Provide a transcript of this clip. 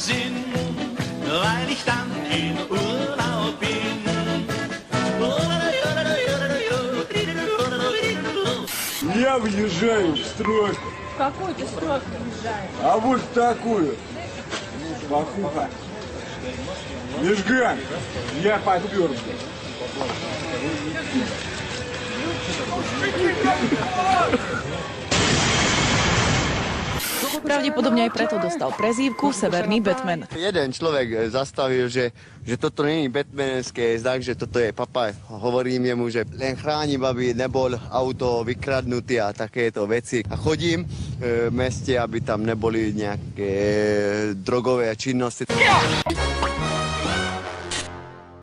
Sinn, weil ich dann in Urlaub bin. Я въезжаю в стройку. В какую ты стройку въезжаешь? А вот в такую. Макуха. Межган. Я подпер. Pravdepodobne aj preto dostal prezývku Severný Batman. Jeden človek zastavil, že toto není batmanské znak, že toto je papa. Hovorím jemu, že len chráni, aby nebol auto vykradnutý a takéto veci. A chodím v meste, aby tam neboli nejaké drogové činnosti.